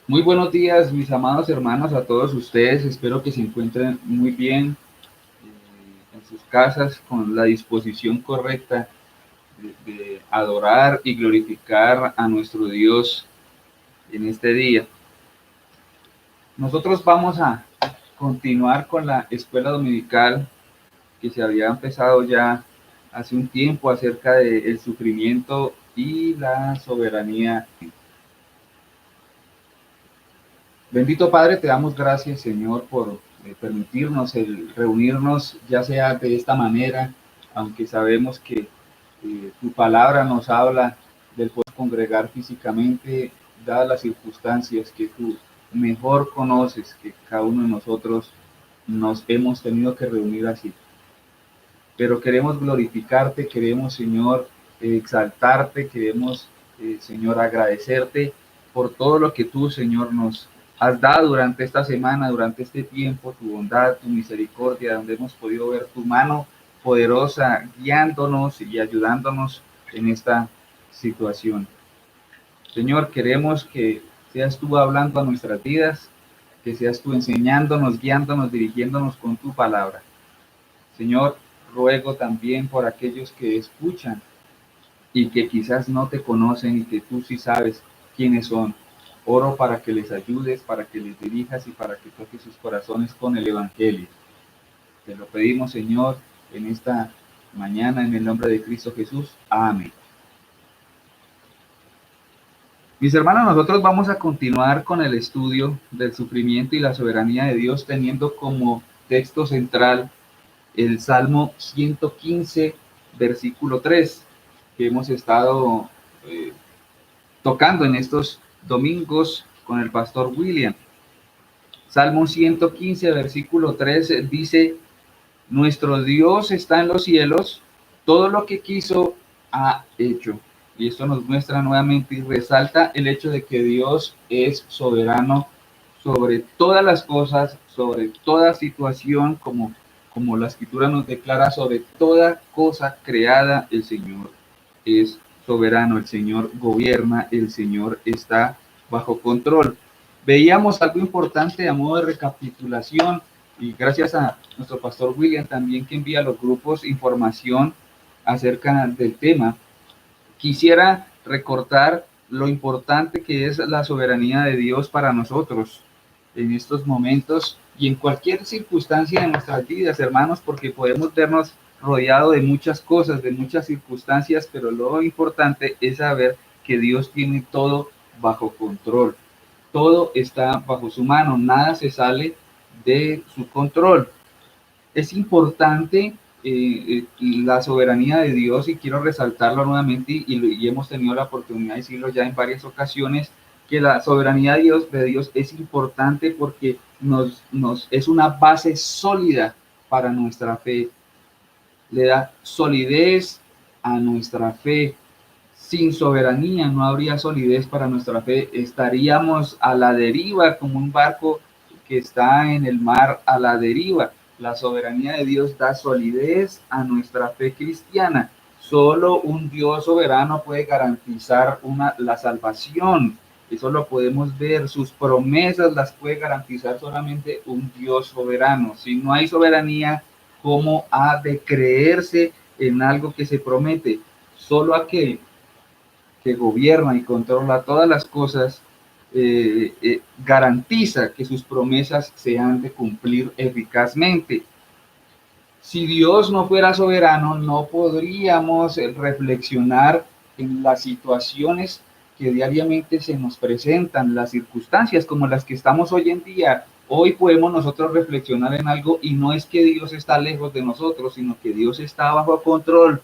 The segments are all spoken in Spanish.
Muy buenos días, mis amados hermanos, a todos ustedes. Espero que se encuentren muy bien en sus casas con la disposición correcta de adorar y glorificar a nuestro Dios en este día. Nosotros vamos a continuar con la escuela dominical que se había empezado ya hace un tiempo acerca del sufrimiento y la soberanía. Bendito Padre, te damos gracias, Señor, por permitirnos el reunirnos, ya sea de esta manera, aunque sabemos que tu palabra nos habla del poder congregar físicamente, dadas las circunstancias que tú mejor conoces, que cada uno de nosotros nos hemos tenido que reunir así. Pero queremos glorificarte, queremos, Señor, exaltarte, queremos, Señor, agradecerte por todo lo que tú, Señor, nos has dado durante esta semana, durante este tiempo, tu bondad, tu misericordia, donde hemos podido ver tu mano poderosa guiándonos y ayudándonos en esta situación. Señor, queremos que seas tú hablando a nuestras vidas, que seas tú enseñándonos, guiándonos, dirigiéndonos con tu palabra. Señor, ruego también por aquellos que escuchan y que quizás no te conocen y que tú sí sabes quiénes son. Oro para que les ayudes, para que les dirijas y para que toques sus corazones con el Evangelio. Te lo pedimos, Señor, en esta mañana, en el nombre de Cristo Jesús. Amén. Mis hermanos, nosotros vamos a continuar con el estudio del sufrimiento y la soberanía de Dios, teniendo como texto central el Salmo 115, versículo 3, que hemos estado tocando en estos domingos con el pastor William. Salmo 115, versículo 3 dice: nuestro Dios está en los cielos, todo lo que quiso ha hecho. Y esto nos muestra nuevamente y resalta el hecho de que Dios es soberano sobre todas las cosas, sobre toda situación, como la escritura nos declara, sobre toda cosa creada. El Señor es soberano, el Señor gobierna, el Señor está bajo control. Veíamos algo importante a modo de recapitulación, y gracias a nuestro pastor William también, que envía a los grupos información acerca del tema. Quisiera recortar lo importante que es la soberanía de Dios para nosotros en estos momentos y en cualquier circunstancia de nuestras vidas, hermanos, porque podemos vernos rodeados de muchas cosas, de muchas circunstancias, pero lo importante es saber que Dios tiene todo bajo control. Todo está bajo su mano, nada se sale de su control. Es importante la soberanía de Dios, y quiero resaltarlo nuevamente, y hemos tenido la oportunidad de decirlo ya en varias ocasiones, que la soberanía de Dios es importante porque es una base sólida para nuestra fe, le da solidez a nuestra fe. Sin soberanía no habría solidez para nuestra fe, estaríamos a la deriva como un barco que está en el mar a la deriva. La soberanía de Dios da solidez a nuestra fe cristiana. Solo un Dios soberano puede garantizar la salvación. Eso lo podemos ver. Sus promesas las puede garantizar solamente un Dios soberano. Si no hay soberanía, ¿cómo ha de creerse en algo que se promete? Solo aquel que gobierna y controla todas las cosas garantiza que sus promesas se han de cumplir eficazmente. Si Dios no fuera soberano, no podríamos reflexionar en las situaciones que diariamente se nos presentan, las circunstancias como las que estamos hoy en día. Hoy podemos nosotros reflexionar en algo, y no es que Dios está lejos de nosotros, sino que Dios está bajo control.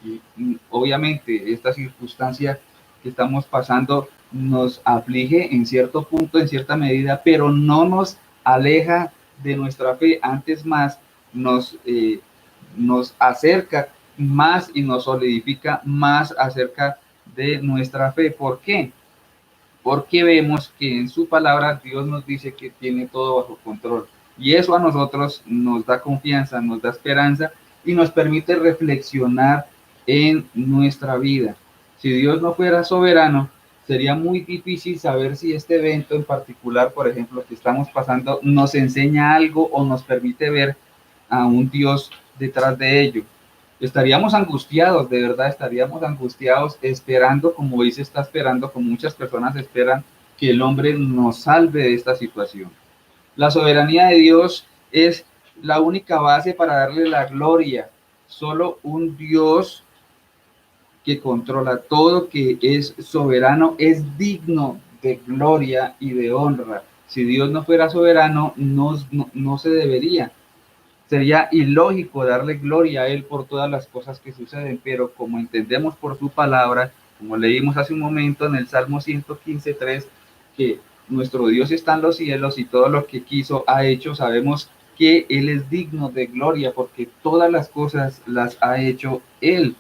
Y obviamente esta circunstancia que estamos pasando nos aflige en cierto punto, en cierta medida, pero no nos aleja de nuestra fe, antes más nos acerca más y nos solidifica más acerca de nuestra fe. ¿Por qué? Porque vemos que en su palabra Dios nos dice que tiene todo bajo control. Y eso a nosotros nos da confianza, nos da esperanza y nos permite reflexionar en nuestra vida. Si Dios no fuera soberano, sería muy difícil saber si este evento en particular, por ejemplo, que estamos pasando, nos enseña algo o nos permite ver a un Dios detrás de ello. Estaríamos angustiados, de verdad, estaríamos angustiados esperando, como dice, está esperando, como muchas personas esperan, que el hombre nos salve de esta situación. La soberanía de Dios es la única base para darle la gloria. Solo un Dios que controla todo, que es soberano, es digno de gloria y de honra. Si Dios no fuera soberano, no se debería. Sería ilógico darle gloria a Él por todas las cosas que suceden, pero como entendemos por su palabra, como leímos hace un momento en el Salmo 115:3, que nuestro Dios está en los cielos y todo lo que quiso ha hecho, sabemos que Él es digno de gloria porque todas las cosas las ha hecho Él.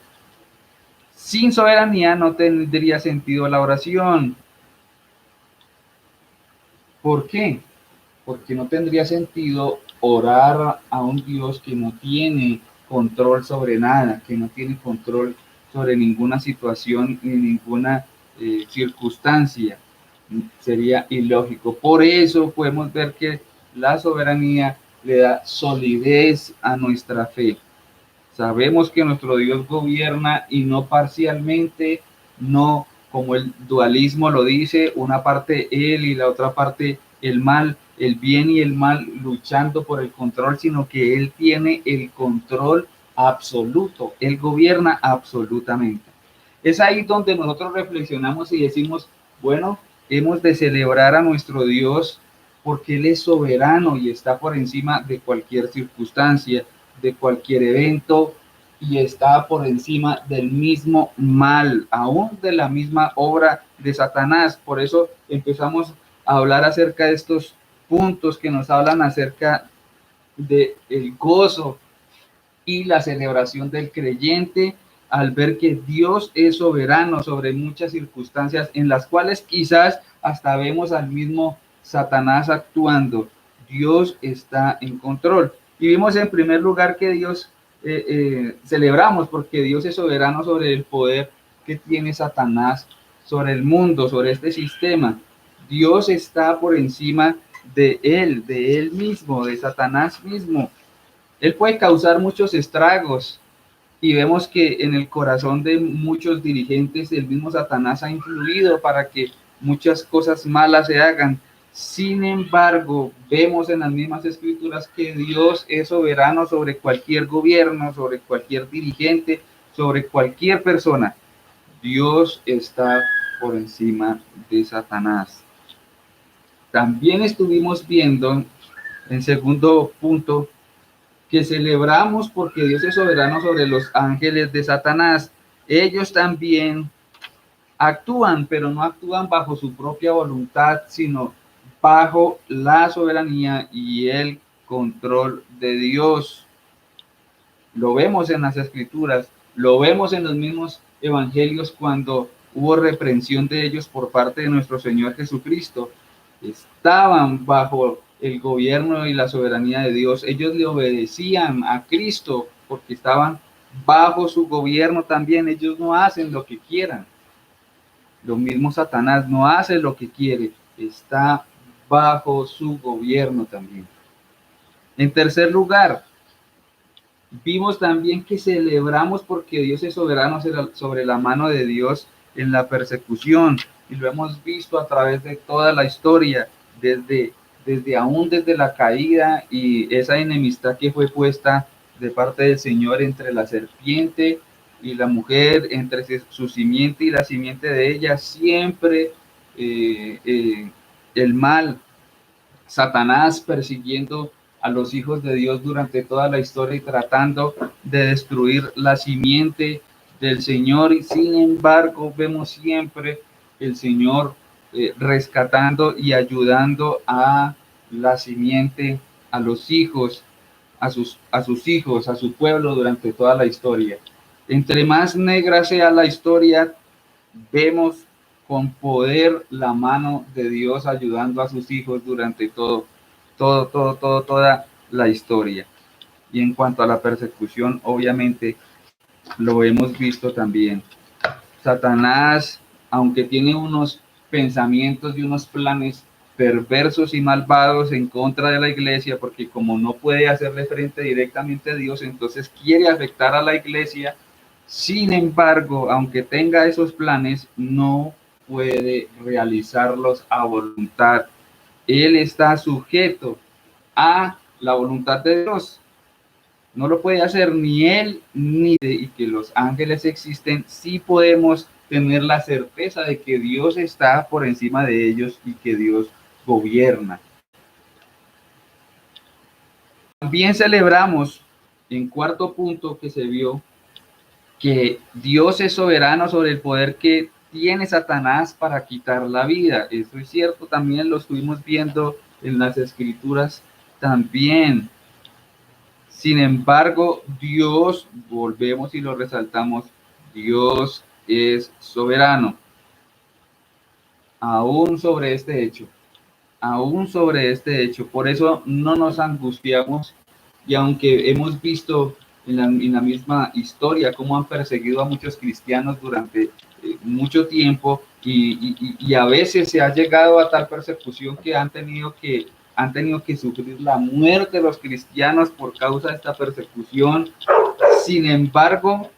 Sin soberanía no tendría sentido la oración. ¿Por qué? Porque no tendría sentido orar a un Dios que no tiene control sobre nada, que no tiene control sobre ninguna situación ni ninguna circunstancia. Sería ilógico. Por eso podemos ver que la soberanía le da solidez a nuestra fe. Sabemos que nuestro Dios gobierna y no parcialmente, no como el dualismo lo dice, una parte Él y la otra parte el mal, el bien y el mal luchando por el control, sino que Él tiene el control absoluto, Él gobierna absolutamente. Es ahí donde nosotros reflexionamos y decimos, bueno, hemos de celebrar a nuestro Dios porque Él es soberano y está por encima de cualquier circunstancia, de cualquier evento, y está por encima del mismo mal, aún de la misma obra de Satanás. Por eso empezamos a hablar acerca de estos puntos que nos hablan acerca del gozo y la celebración del creyente al ver que Dios es soberano sobre muchas circunstancias en las cuales quizás hasta vemos al mismo Satanás actuando. Dios está en control. Y vimos en primer lugar que Dios celebramos porque Dios es soberano sobre el poder que tiene Satanás sobre el mundo, sobre este sistema. Dios está por encima de él mismo, de Satanás mismo. Él puede causar muchos estragos y vemos que en el corazón de muchos dirigentes el mismo Satanás ha influido para que muchas cosas malas se hagan. Sin embargo, vemos en las mismas escrituras que Dios es soberano sobre cualquier gobierno, sobre cualquier dirigente, sobre cualquier persona. Dios está por encima de Satanás. También estuvimos viendo, en segundo punto, que celebramos porque Dios es soberano sobre los ángeles de Satanás. Ellos también actúan, pero no actúan bajo su propia voluntad, sino bajo la soberanía y el control de Dios. Lo vemos en las escrituras, lo vemos en los mismos evangelios cuando hubo reprensión de ellos por parte de nuestro Señor Jesucristo. Estaban bajo el gobierno y la soberanía de Dios. Ellos le obedecían a Cristo porque estaban bajo su gobierno también. Ellos no hacen lo que quieran. Lo mismo Satanás no hace lo que quiere. Está bajo su gobierno también. En tercer lugar, vimos también que celebramos porque Dios es soberano sobre la mano de Dios en la persecución, y lo hemos visto a través de toda la historia, desde la caída y esa enemistad que fue puesta de parte del Señor entre la serpiente y la mujer, entre su simiente y la simiente de ella, siempre el mal, Satanás persiguiendo a los hijos de Dios durante toda la historia y tratando de destruir la simiente del Señor. Y sin embargo, vemos siempre el Señor rescatando y ayudando a la simiente, a los hijos, a sus hijos, a su pueblo durante toda la historia. Entre más negra sea la historia, vemos con poder la mano de Dios ayudando a sus hijos durante toda la historia. Y en cuanto a la persecución, obviamente lo hemos visto también. Satanás aunque tiene unos pensamientos y unos planes perversos y malvados en contra de la iglesia, porque como no puede hacerle frente directamente a Dios, entonces quiere afectar a la iglesia. Sin embargo, aunque tenga esos planes, no puede realizarlos a voluntad. Él está sujeto a la voluntad de Dios. No lo puede hacer ni él ni de, y que los ángeles existen. Sí podemos tener la certeza de que Dios está por encima de ellos y que Dios gobierna. También celebramos, en cuarto punto que se vio, que Dios es soberano sobre el poder que tiene Satanás para quitar la vida. Eso es cierto, también lo estuvimos viendo en las escrituras también. Sin embargo, Dios, volvemos y lo resaltamos, Dios es soberano, aún sobre este hecho, aún sobre este hecho. Por eso no nos angustiamos, y aunque hemos visto en la misma historia cómo han perseguido a muchos cristianos durante mucho tiempo, y a veces se ha llegado a tal persecución que han tenido que sufrir la muerte de los cristianos por causa de esta persecución. Sin embargo,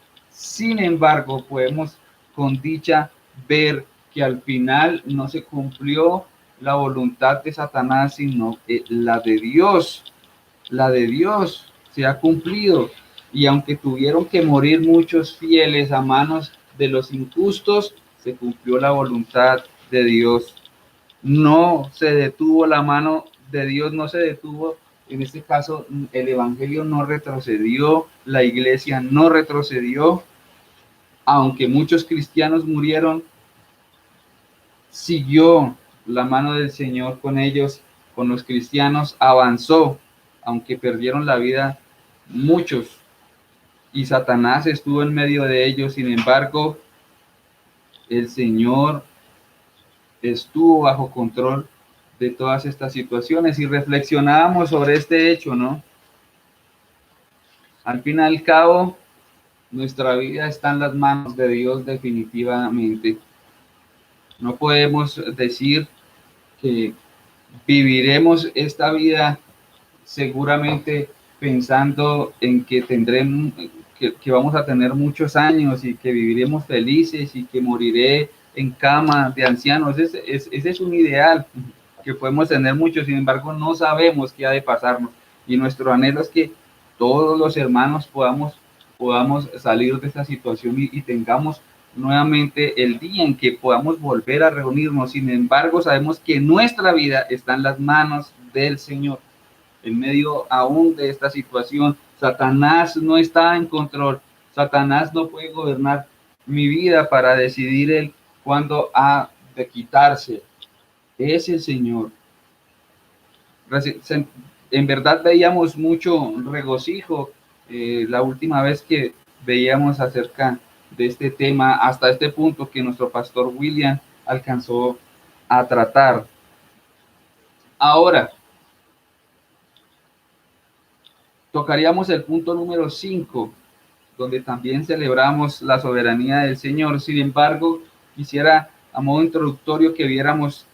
podemos con dicha ver que al final no se cumplió la voluntad de Satanás, sino la de Dios. La de Dios se ha cumplido. Y aunque tuvieron que morir muchos fieles a manos de los injustos, se cumplió la voluntad de Dios. No se detuvo la mano de Dios, no se detuvo. En este caso, el evangelio no retrocedió, la iglesia no retrocedió, aunque muchos cristianos murieron, siguió la mano del Señor con ellos, con los cristianos, avanzó, aunque perdieron la vida muchos, y Satanás estuvo en medio de ellos. Sin embargo, el Señor estuvo bajo control de todas estas situaciones, y reflexionábamos sobre este hecho, ¿no? Al fin y al cabo, nuestra vida está en las manos de Dios definitivamente. No podemos decir que viviremos esta vida seguramente pensando en que tendremos, que vamos a tener muchos años y que viviremos felices y que moriré en cama de ancianos. Ese es un ideal que podemos tener muchos. Sin embargo, no sabemos qué ha de pasarnos, y nuestro anhelo es que todos los hermanos podamos salir de esta situación y tengamos nuevamente el día en que podamos volver a reunirnos. Sin embargo, sabemos que nuestra vida está en las manos del Señor. En medio aún de esta situación, Satanás no está en control. Satanás no puede gobernar mi vida para decidir él cuándo ha de quitarse. Es el Señor. En verdad veíamos mucho regocijo la última vez que veíamos acerca de este tema, hasta este punto que nuestro pastor William alcanzó a tratar. Ahora, tocaríamos el punto número 5, donde también celebramos la soberanía del Señor. Sin embargo, quisiera a modo introductorio que viéramos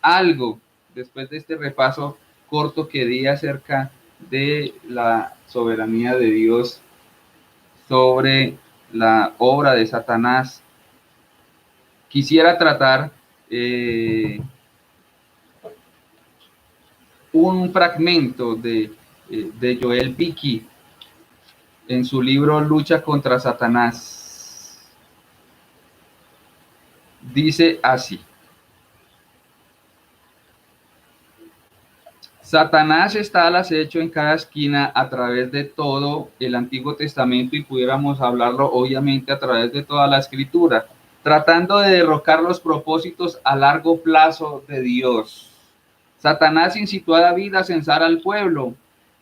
algo después de este repaso corto que di acerca de la soberanía de Dios sobre la obra de Satanás. Quisiera tratar un fragmento de Joel Beeke en su libro Lucha contra Satanás. Dice así: Satanás está al acecho en cada esquina a través de todo el Antiguo Testamento, y pudiéramos hablarlo obviamente a través de toda la Escritura, tratando de derrocar los propósitos a largo plazo de Dios. Satanás incitó a David a censar al pueblo.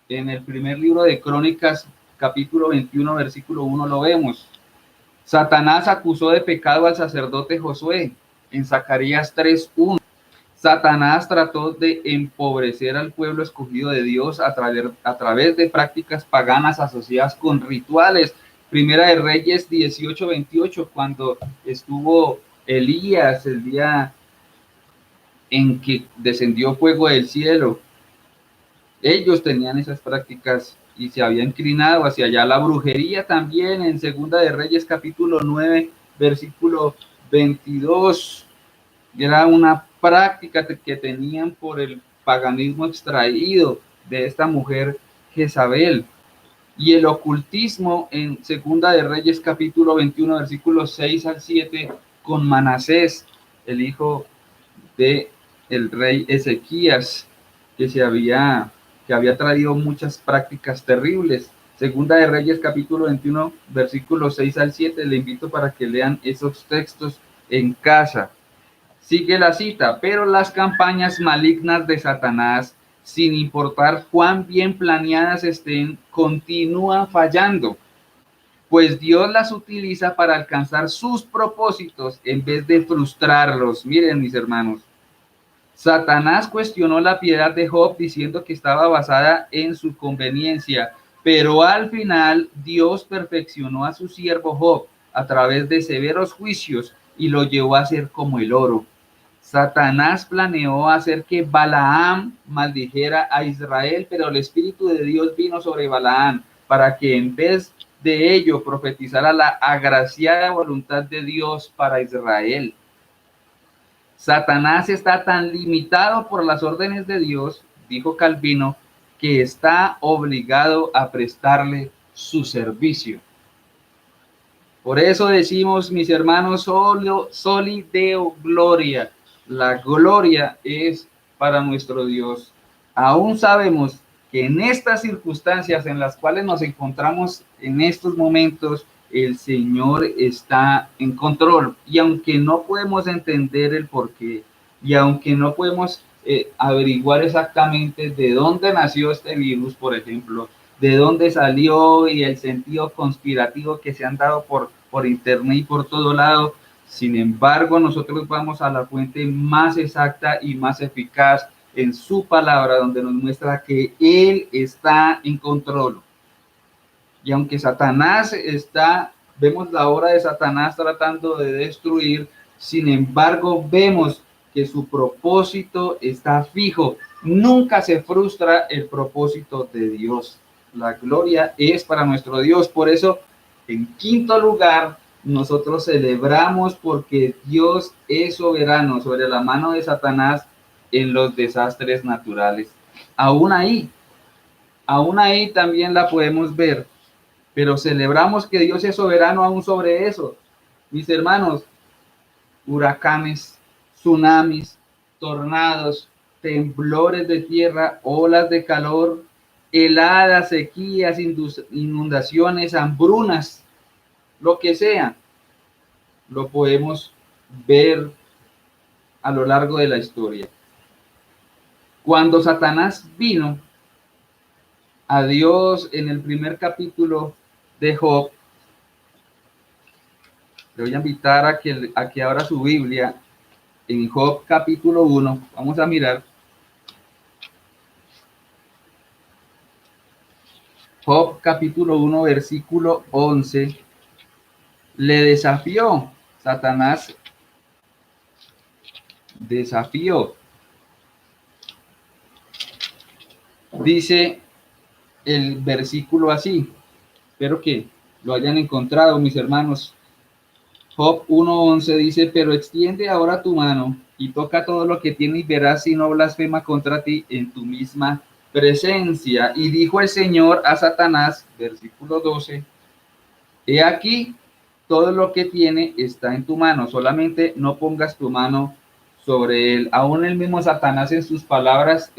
En el primer libro de Crónicas, capítulo 21, versículo 1, lo vemos. Satanás acusó de pecado al sacerdote Josué en Zacarías 3:1. Satanás trató de empobrecer al pueblo escogido de Dios a través de prácticas paganas asociadas con rituales. Primera de Reyes 18:28, cuando estuvo Elías, el día en que descendió fuego del cielo. Ellos tenían esas prácticas y se había inclinado hacia allá. La brujería también en Segunda de Reyes capítulo 9, versículo 22. Era una práctica que tenían por el paganismo extraído de esta mujer Jezabel. Y el ocultismo en Segunda de Reyes capítulo 21, versículos 6 al 7, con Manasés, el hijo de el rey Ezequías, que había traído muchas prácticas terribles. Segunda de Reyes capítulo 21, versículos 6 al 7, le invito para que lean esos textos en casa. Sigue la cita, pero las campañas malignas de Satanás, sin importar cuán bien planeadas estén, continúan fallando, pues Dios las utiliza para alcanzar sus propósitos en vez de frustrarlos. Miren, mis hermanos, Satanás cuestionó la piedad de Job diciendo que estaba basada en su conveniencia, pero al final Dios perfeccionó a su siervo Job a través de severos juicios y lo llevó a ser como el oro. Satanás planeó hacer que Balaam maldijera a Israel, pero el Espíritu de Dios vino sobre Balaam para que en vez de ello profetizara la agraciada voluntad de Dios para Israel. Satanás está tan limitado por las órdenes de Dios, dijo Calvino, que está obligado a prestarle su servicio. Por eso decimos, mis hermanos, soli Deo gloria. La gloria es para nuestro Dios. Aún sabemos que en estas circunstancias en las cuales nos encontramos en estos momentos, el Señor está en control. Y aunque no podemos entender el porqué, y aunque no podemos averiguar exactamente de dónde nació este virus, por ejemplo, de dónde salió y el sentido conspirativo que se han dado por internet y por todo lado. Sin embargo, nosotros vamos a la fuente más exacta y más eficaz en su palabra, donde nos muestra que Él está en control. Y aunque Satanás vemos la obra de Satanás tratando de destruir, sin embargo, vemos que su propósito está fijo. Nunca se frustra el propósito de Dios. La gloria es para nuestro Dios. Por eso, en quinto lugar, nosotros celebramos porque Dios es soberano sobre la mano de Satanás en los desastres naturales. Aún ahí también la podemos ver, pero celebramos que Dios es soberano aún sobre eso. Mis hermanos, huracanes, tsunamis, tornados, temblores de tierra, olas de calor, heladas, sequías, inundaciones, hambrunas, lo que sea, lo podemos ver a lo largo de la historia. Cuando Satanás vino a Dios en el primer capítulo de Job, le voy a invitar a que abra su Biblia en Job capítulo 1. Vamos a mirar. Job capítulo 1, versículo 11. Le desafió, Satanás desafió. Dice el versículo así. Espero que lo hayan encontrado, mis hermanos. Job 1:11 dice, pero extiende ahora tu mano y toca todo lo que tiene y verás si no blasfema contra ti en tu misma presencia. Y dijo el Señor a Satanás, versículo 12, he aquí, todo lo que tiene está en tu mano, solamente no pongas tu mano sobre él. Aún el mismo Satanás en sus palabras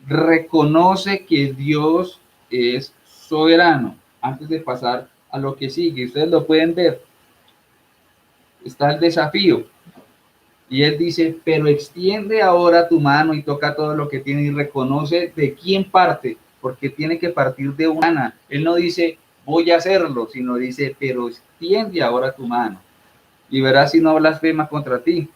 reconoce que Dios es soberano. Antes de pasar a lo que sigue, ustedes lo pueden ver, está el desafío. Y él dice, pero extiende ahora tu mano y toca todo lo que tiene y reconoce de quién parte, porque tiene que partir de una. Él no dice, voy a hacerlo, sino dice, pero extiende ahora tu mano y verás si no blasfema contra ti.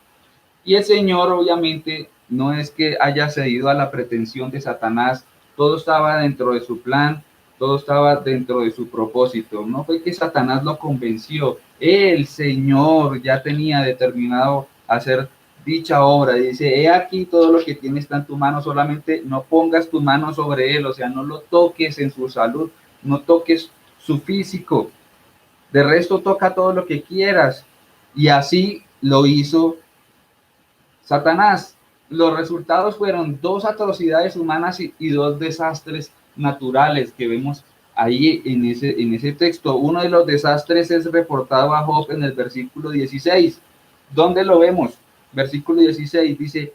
Y el Señor obviamente no es que haya cedido a la pretensión de Satanás, todo estaba dentro de su plan. todo estaba dentro de su propósito. No fue que Satanás lo convenció, el Señor ya tenía determinado hacer dicha obra. Dice, he aquí todo lo que tiene está en tu mano, solamente no pongas tu mano sobre él, o sea, no lo toques en su salud, no toques su físico, de resto toca todo lo que quieras. Y así lo hizo Satanás. Los resultados fueron dos atrocidades humanas y dos desastres naturales que vemos ahí en ese texto. Uno de los desastres es reportado a Job en el versículo 16. ¿Dónde lo vemos? Versículo 16 dice,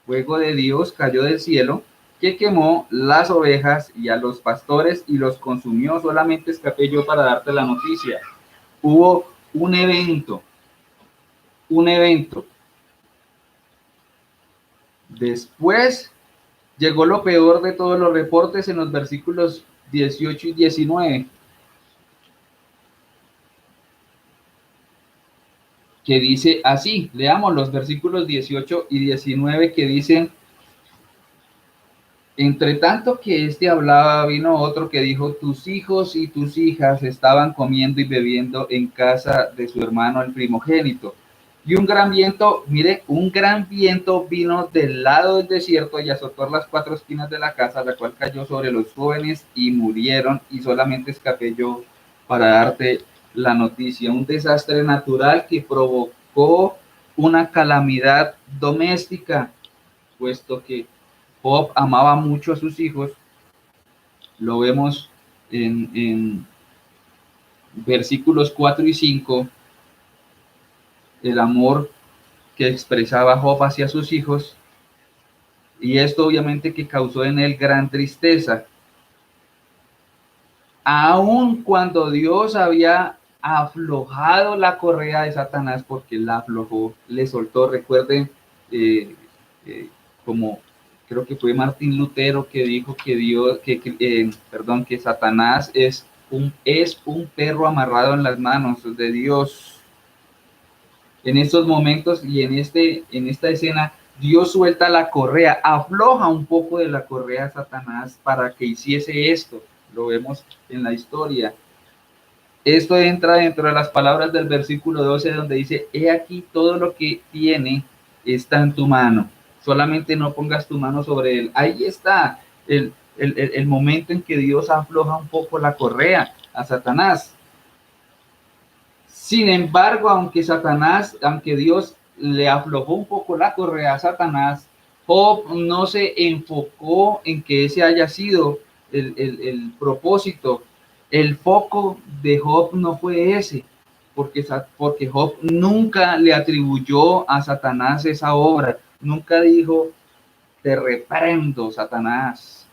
fuego de Dios cayó del cielo, que quemó las ovejas y a los pastores y los consumió. Solamente escapé yo para darte la noticia. Hubo un evento, un evento. Después llegó lo peor de todos los reportes en los versículos 18 y 19, que dice así, leamos los versículos 18 y 19 que dicen, entre tanto que éste hablaba, vino otro que dijo, tus hijos y tus hijas estaban comiendo y bebiendo en casa de su hermano el primogénito. Y un gran viento, mire, un gran viento vino del lado del desierto y azotó las cuatro esquinas de la casa, la cual cayó sobre los jóvenes y murieron, y solamente escapé yo para darte la noticia. Un desastre natural que provocó una calamidad doméstica, puesto que Job amaba mucho a sus hijos. Lo vemos en versículos 4 y 5, el amor que expresaba Job hacia sus hijos, y esto obviamente que causó en él gran tristeza. Aun cuando Dios había aflojado la correa de Satanás, porque la aflojó, le soltó. Recuerden, eh, como creo que fue Martín Lutero que dijo que Dios, perdón, que Satanás es un perro amarrado en las manos de Dios. En estos momentos y en esta escena, Dios suelta la correa, afloja un poco de la correa a Satanás para que hiciese esto. Lo vemos en la historia. Esto entra dentro de las palabras del versículo 12, donde dice, he aquí todo lo que tiene está en tu mano, solamente no pongas tu mano sobre él. Ahí está el momento en que Dios afloja un poco la correa a Satanás. Sin embargo, aunque Dios le aflojó un poco la correa a Satanás, Job no se enfocó en que ese haya sido el propósito. El foco de Job no fue ese, porque Job nunca le atribuyó a Satanás esa obra. Nunca dijo, te reprendo, Satanás,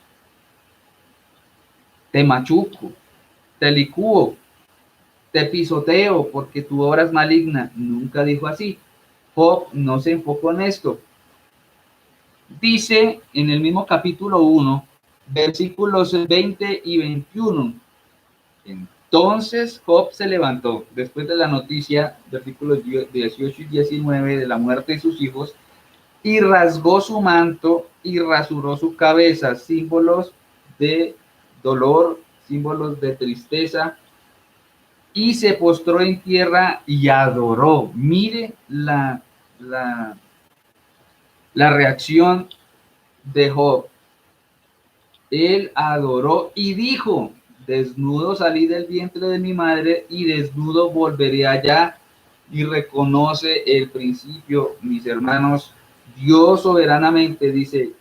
te machuco, te licúo, te pisoteo porque tu obra es maligna. Nunca dijo así. Job no se enfocó en esto. Dice en el mismo capítulo 1, versículos 20 y 21. Entonces Job se levantó después de la noticia, versículos 18 y 19, de la muerte de sus hijos, y rasgó su manto y rasuró su cabeza, símbolos de dolor, símbolos de tristeza, y se postró en tierra y adoró. Mire la reacción de Job. Él adoró y dijo, desnudo salí del vientre de mi madre y desnudo volveré allá. Y reconoce el principio, mis hermanos. Dios soberanamente dice,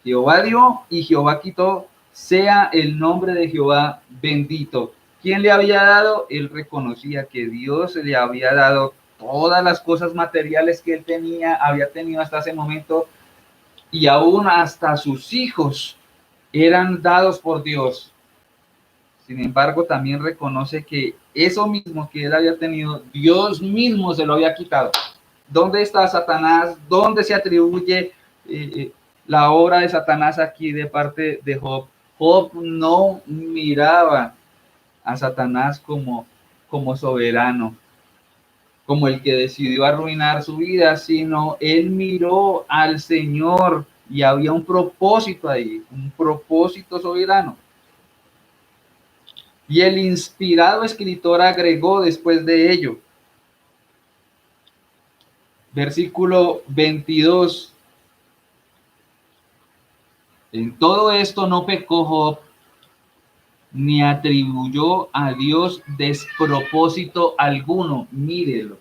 Jehová dio y Jehová quitó, sea el nombre de Jehová bendito. ¿Quién le había dado? Él reconocía que Dios le había dado todas las cosas materiales que él había tenido hasta ese momento, y aún hasta sus hijos eran dados por Dios. Sin embargo, también reconoce que eso mismo que él había tenido, Dios mismo se lo había quitado. ¿Dónde está Satanás? ¿Dónde se atribuye la obra de Satanás aquí de parte de Job? Job no miraba a Satanás como soberano, como el que decidió arruinar su vida, sino él miró al Señor y había un propósito ahí, un propósito soberano. Y el inspirado escritor agregó después de ello, versículo 22, en todo esto no pecó Job, ni atribuyó a Dios despropósito alguno. Mírelo.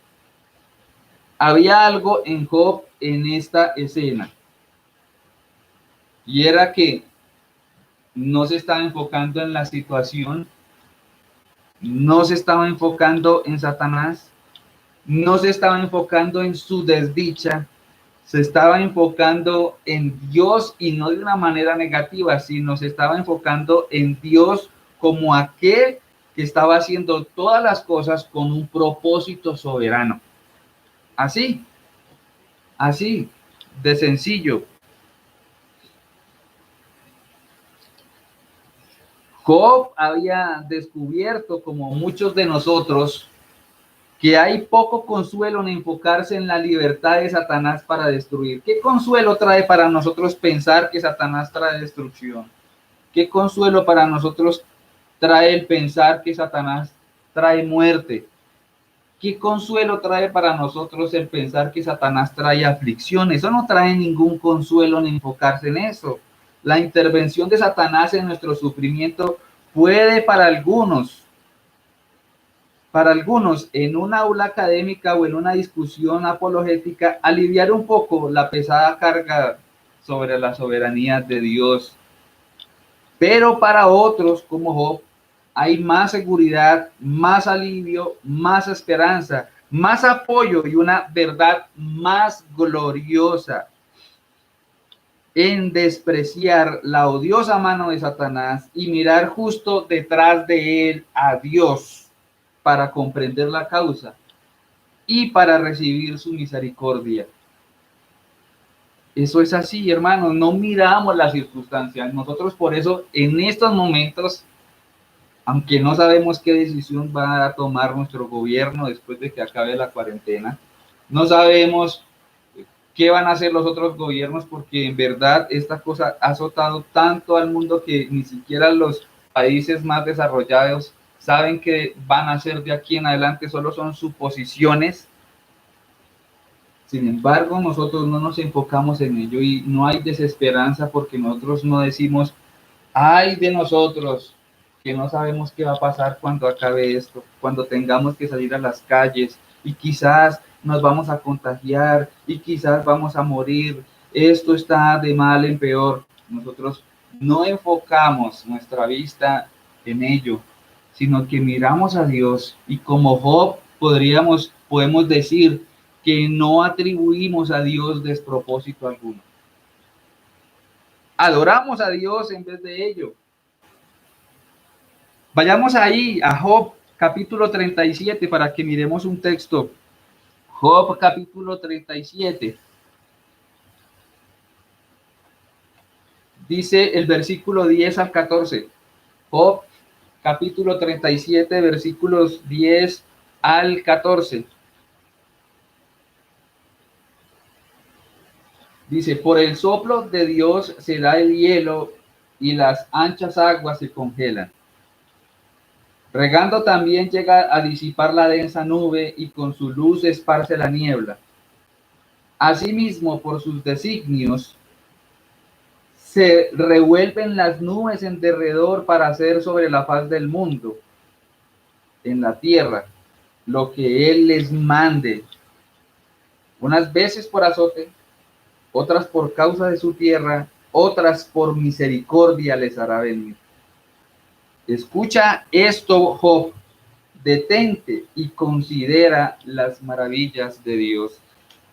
Había algo en Job en esta escena, y era que no se estaba enfocando en la situación, no se estaba enfocando en Satanás, no se estaba enfocando en su desdicha, se estaba enfocando en Dios, y no de una manera negativa, sino se estaba enfocando en Dios como aquel que estaba haciendo todas las cosas con un propósito soberano. Así, así, de sencillo. Job había descubierto, como muchos de nosotros, que hay poco consuelo en enfocarse en la libertad de Satanás para destruir. ¿Qué consuelo trae para nosotros pensar que Satanás trae destrucción? ¿Qué consuelo para nosotros trae el pensar que Satanás trae muerte? ¿Qué consuelo trae para nosotros el pensar que Satanás trae aflicción? Eso no trae ningún consuelo en enfocarse en eso. La intervención de Satanás en nuestro sufrimiento puede para algunos en un aula académica o en una discusión apologética, aliviar un poco la pesada carga sobre la soberanía de Dios. Pero para otros, como Job, hay más seguridad, más alivio, más esperanza, más apoyo y una verdad más gloriosa en despreciar la odiosa mano de Satanás y mirar justo detrás de él a Dios para comprender la causa y para recibir su misericordia. Eso es así, hermanos, no miramos las circunstancias. Nosotros por eso en estos momentos, aunque no sabemos qué decisión va a tomar nuestro gobierno después de que acabe la cuarentena, no sabemos qué van a hacer los otros gobiernos, porque en verdad esta cosa ha azotado tanto al mundo que ni siquiera los países más desarrollados saben qué van a hacer de aquí en adelante, solo son suposiciones. Sin embargo, nosotros no nos enfocamos en ello y no hay desesperanza, porque nosotros no decimos, ay de nosotros, que no sabemos qué va a pasar cuando acabe esto, cuando tengamos que salir a las calles y quizás nos vamos a contagiar y quizás vamos a morir. Esto está de mal en peor. Nosotros no enfocamos nuestra vista en ello, sino que miramos a Dios, y como Job podemos decir que no atribuimos a Dios despropósito alguno. Adoramos a Dios en vez de ello. Vayamos ahí a Job capítulo 37 para que miremos un texto. Job capítulo 37. Dice el versículo 10 al 14. Job capítulo 37, versículos 10 al 14. Dice, por el soplo de Dios se da el hielo y las anchas aguas se congelan. Regando también llega a disipar la densa nube y con su luz esparce la niebla. Asimismo, por sus designios, se revuelven las nubes en derredor para hacer sobre la faz del mundo, en la tierra, lo que Él les mande, unas veces por azote, otras por causa de su tierra, otras por misericordia les hará venir. Escucha esto, Job, detente y considera las maravillas de Dios.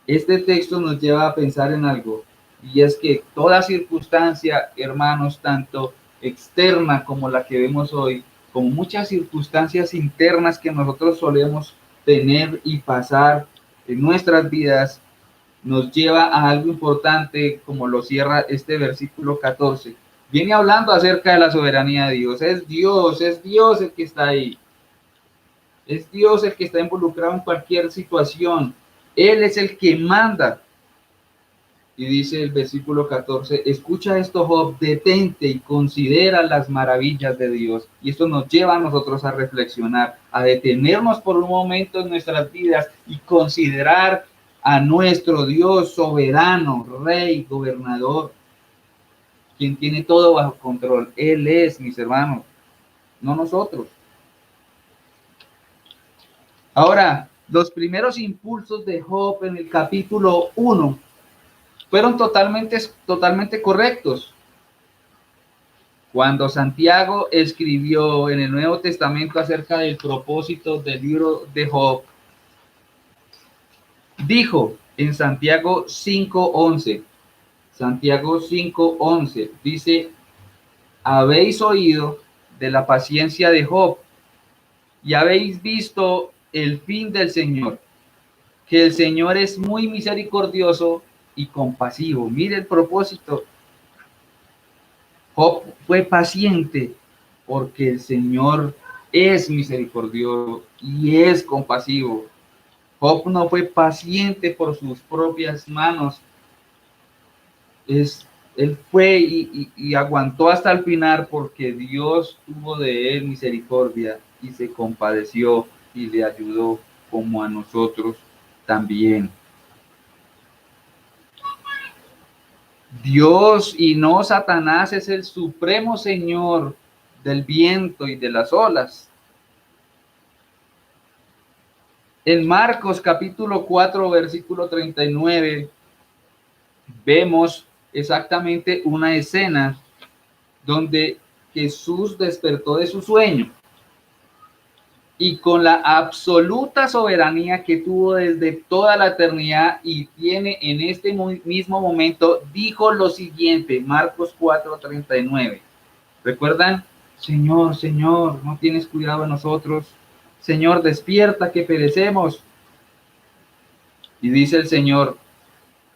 Este texto nos lleva a pensar en algo, y es que toda circunstancia, hermanos, tanto externa como la que vemos hoy, como muchas circunstancias internas que nosotros solemos tener y pasar en nuestras vidas, nos lleva a algo importante, como lo cierra este versículo 14. Viene hablando acerca de la soberanía de Dios. Es Dios el que está ahí. Es Dios el que está involucrado en cualquier situación. Él es el que manda. Y dice el versículo 14, escucha esto, Job, detente y considera las maravillas de Dios. Y esto nos lleva a nosotros a reflexionar, a detenernos por un momento en nuestras vidas y considerar a nuestro Dios soberano, rey, gobernador, quien tiene todo bajo control. Él es, mis hermanos, no nosotros. Ahora, los primeros impulsos de Job en el capítulo 1 fueron totalmente correctos. Cuando Santiago escribió en el Nuevo Testamento acerca del propósito del libro de Job, dijo en Santiago 5:11, Santiago 5:11, dice, habéis oído de la paciencia de Job y habéis visto el fin del Señor, que el Señor es muy misericordioso y compasivo. Mire el propósito. Job fue paciente porque el Señor es misericordioso y es compasivo. Job no fue paciente por sus propias manos. Él fue y aguantó hasta el final porque Dios tuvo de él misericordia y se compadeció y le ayudó como a nosotros también. Dios y no Satanás es el supremo Señor del viento y de las olas. En Marcos capítulo 4, versículo 39, vemos exactamente una escena donde Jesús despertó de su sueño y con la absoluta soberanía que tuvo desde toda la eternidad y tiene en este mismo momento, dijo lo siguiente, Marcos 4:39. ¿Recuerdan? Señor, Señor, ¿no tienes cuidado de nosotros? Señor, despierta que perecemos. Y dice el Señor,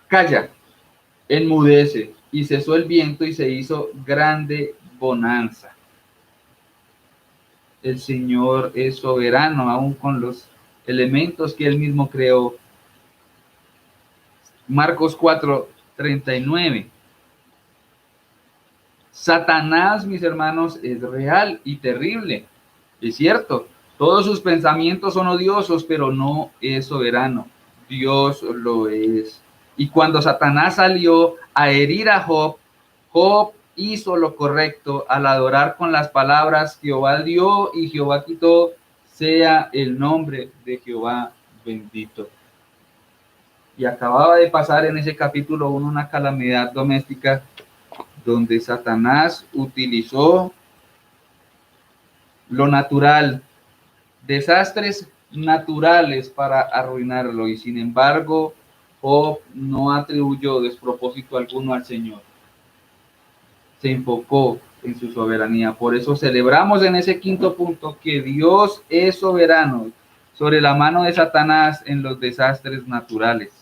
calla, enmudece. Y cesó el viento y se hizo grande bonanza. El Señor es soberano, aún con los elementos que Él mismo creó. Marcos 4:39. Satanás, mis hermanos, es real y terrible. Es cierto, todos sus pensamientos son odiosos, pero no es soberano. Dios lo es. Y cuando Satanás salió a herir a Job, Job hizo lo correcto al adorar con las palabras, Jehová dio y Jehová quitó, sea el nombre de Jehová bendito. Y acababa de pasar en ese capítulo 1 una calamidad doméstica donde Satanás utilizó lo natural, desastres naturales para arruinarlo, y sin embargo Job no atribuyó despropósito alguno al Señor. Se enfocó en su soberanía. Por eso celebramos en ese quinto punto que Dios es soberano sobre la mano de Satanás en los desastres naturales.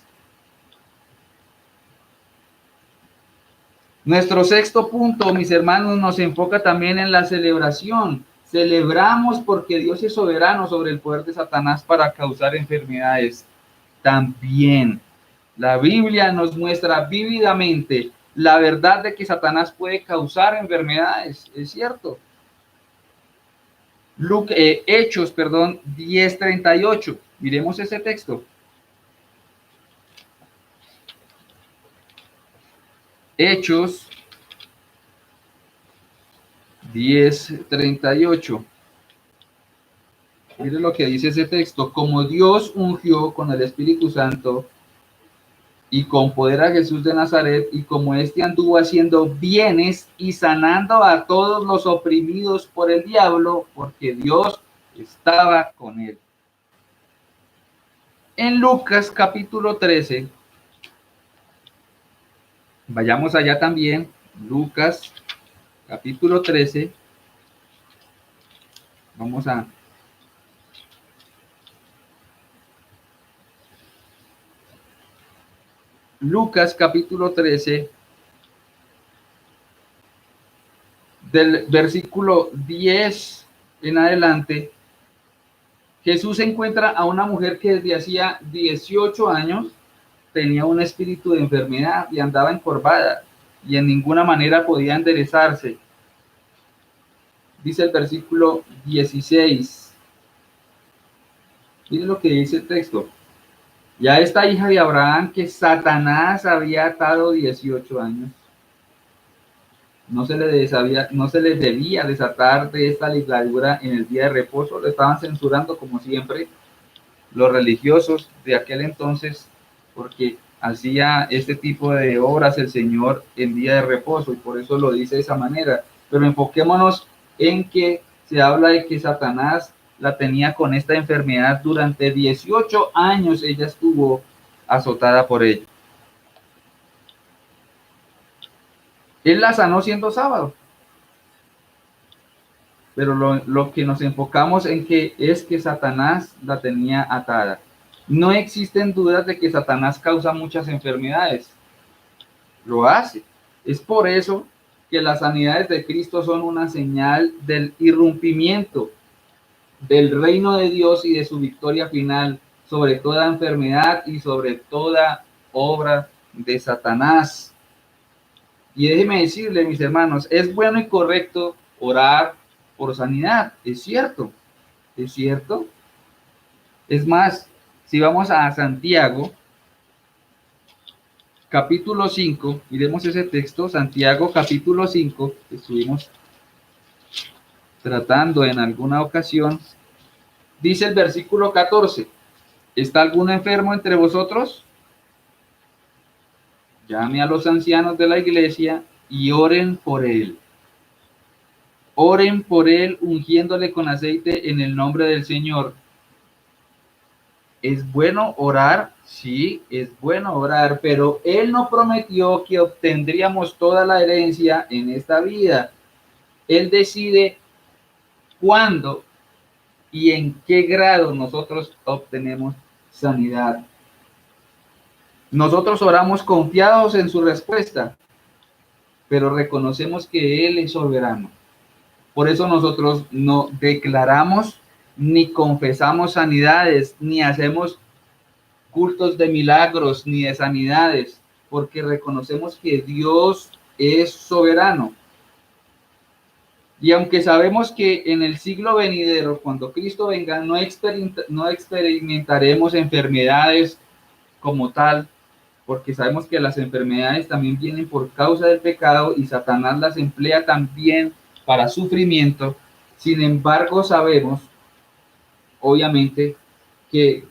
Nuestro sexto punto, mis hermanos, nos enfoca también en la celebración. Celebramos porque Dios es soberano sobre el poder de Satanás para causar enfermedades. También la Biblia nos muestra vívidamente la verdad de que Satanás puede causar enfermedades. Es cierto. Hechos 10:38. Miremos ese texto. Hechos 10:38. Mire lo que dice ese texto. Como Dios ungió con el Espíritu Santo y con poder a Jesús de Nazaret, y como éste anduvo haciendo bienes y sanando a todos los oprimidos por el diablo, porque Dios estaba con él. En Lucas capítulo 13, vayamos allá también, Lucas capítulo 13, vamos a Lucas capítulo 13, del versículo 10 en adelante. Jesús encuentra a una mujer que desde hacía 18 años tenía un espíritu de enfermedad y andaba encorvada y en ninguna manera podía enderezarse. Dice el versículo 16. Miren lo que dice el texto. Ya esta hija de Abraham que Satanás había atado 18 años. No se le debía desatar de esta ligadura en el día de reposo. Lo estaban censurando como siempre los religiosos de aquel entonces, porque hacía este tipo de obras el Señor en día de reposo, y por eso lo dice de esa manera. Pero enfoquémonos en que se habla de que Satanás la tenía con esta enfermedad durante 18 años, ella estuvo azotada por ello. Él la sanó siendo sábado, pero lo que nos enfocamos en que es que Satanás la tenía atada. No existen dudas de que Satanás causa muchas enfermedades. Lo hace. Es por eso que las sanidades de Cristo son una señal del irrumpimiento del reino de Dios y de su victoria final sobre toda enfermedad y sobre toda obra de Satanás. Y déjeme decirle, mis hermanos, es bueno y correcto orar por sanidad. Es cierto, es cierto. Es más, si vamos a Santiago, capítulo 5, miremos ese texto, Santiago capítulo 5, que estuvimos tratando en alguna ocasión, dice el versículo 14, ¿está algún enfermo entre vosotros? Llame a los ancianos de la iglesia y oren por él. Oren por él ungiéndole con aceite en el nombre del Señor. ¿Es bueno orar? Sí, es bueno orar, pero Él no prometió que obtendríamos toda la herencia en esta vida. Él decide cuándo y en qué grado nosotros obtenemos sanidad. Nosotros oramos confiados en su respuesta, pero reconocemos que Él es soberano. Por eso nosotros no declaramos ni confesamos sanidades, ni hacemos cultos de milagros ni de sanidades, porque reconocemos que Dios es soberano. Y aunque sabemos que en el siglo venidero, cuando Cristo venga, no experimentaremos enfermedades como tal, porque sabemos que las enfermedades también vienen por causa del pecado y Satanás las emplea también para sufrimiento. Sin embargo, sabemos, obviamente, que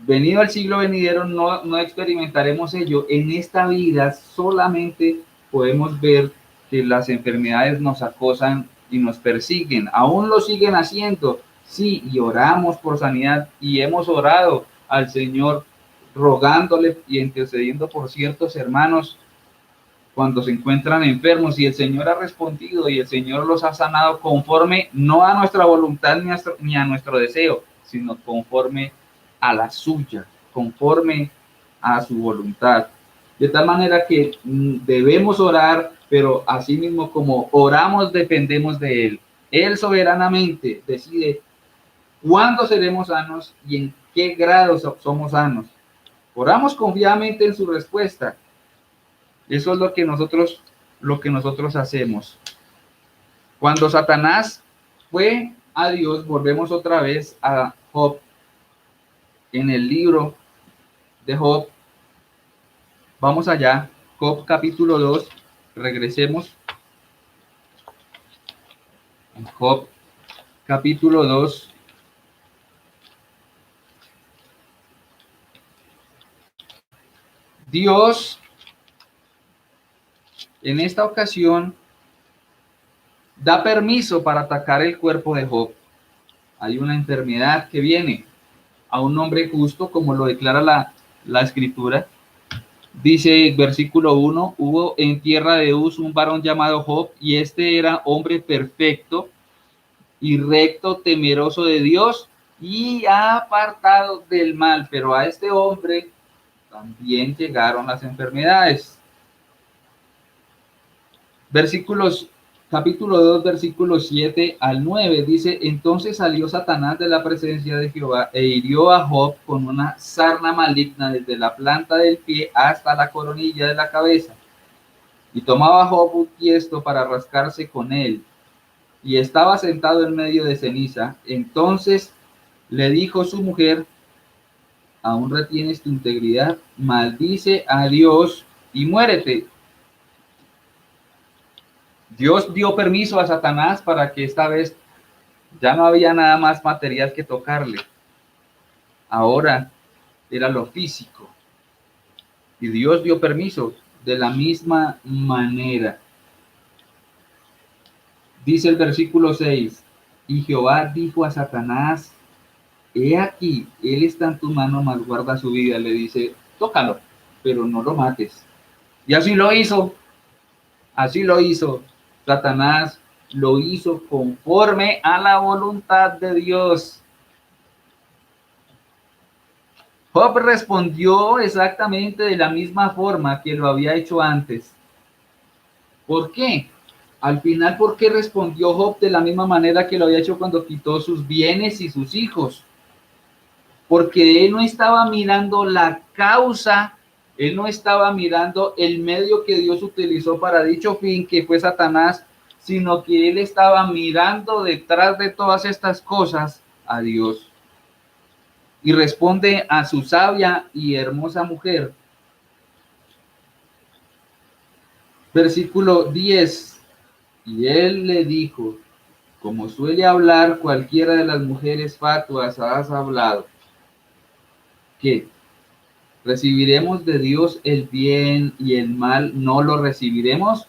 venido al siglo venidero no experimentaremos ello. En esta vida solamente podemos ver que las enfermedades nos acosan y nos persiguen. Aún lo siguen haciendo, sí, y oramos por sanidad y hemos orado al Señor rogándole y intercediendo por ciertos hermanos cuando se encuentran enfermos, y el Señor ha respondido y el Señor los ha sanado conforme no a nuestra voluntad ni a nuestro deseo, sino conforme a la suya, conforme a su voluntad. De tal manera que debemos orar, pero asimismo como oramos dependemos de Él. Él soberanamente decide cuándo seremos sanos y en qué grado somos sanos. Oramos confiadamente en su respuesta. Eso es lo que nosotros hacemos. Cuando Satanás fue a Dios, volvemos otra vez a Job. En el libro de Job, vamos allá, Job capítulo 2, regresemos. En Job capítulo 2. Dios, en esta ocasión, da permiso para atacar el cuerpo de Job. Hay una enfermedad que viene a un hombre justo, como lo declara la escritura. Dice el versículo 1, hubo en tierra de Uz un varón llamado Job, y este era hombre perfecto y recto, temeroso de Dios y apartado del mal. Pero a este hombre también llegaron las enfermedades. Versículos capítulo 2, versículos 7 al 9, dice: entonces salió Satanás de la presencia de Jehová e hirió a Job con una sarna maligna desde la planta del pie hasta la coronilla de la cabeza. Y tomaba Job un tiesto para rascarse con él, y estaba sentado en medio de ceniza. Entonces le dijo su mujer: ¿aún retienes tu integridad? Maldice a Dios y muérete. Dios dio permiso a Satanás para que esta vez ya no había nada más material que tocarle. Ahora era lo físico. Y Dios dio permiso de la misma manera. Dice el versículo 6: y Jehová dijo a Satanás: he aquí, él está en tu mano, mas guarda su vida. Le dice: tócalo, pero no lo mates. Y así lo hizo. Así lo hizo. Satanás lo hizo conforme a la voluntad de Dios. Job respondió exactamente de la misma forma que lo había hecho antes. ¿Por qué? Al final, ¿por qué respondió Job de la misma manera que lo había hecho cuando quitó sus bienes y sus hijos? Porque él no estaba mirando la causa, él no estaba mirando el medio que Dios utilizó para dicho fin, que fue Satanás, sino que él estaba mirando detrás de todas estas cosas a Dios. Y responde a su sabia y hermosa mujer. Versículo 10. Y él le dijo: como suele hablar cualquiera de las mujeres fatuas, has hablado. ¿Qué? ¿Recibiremos de Dios el bien y el mal no lo recibiremos?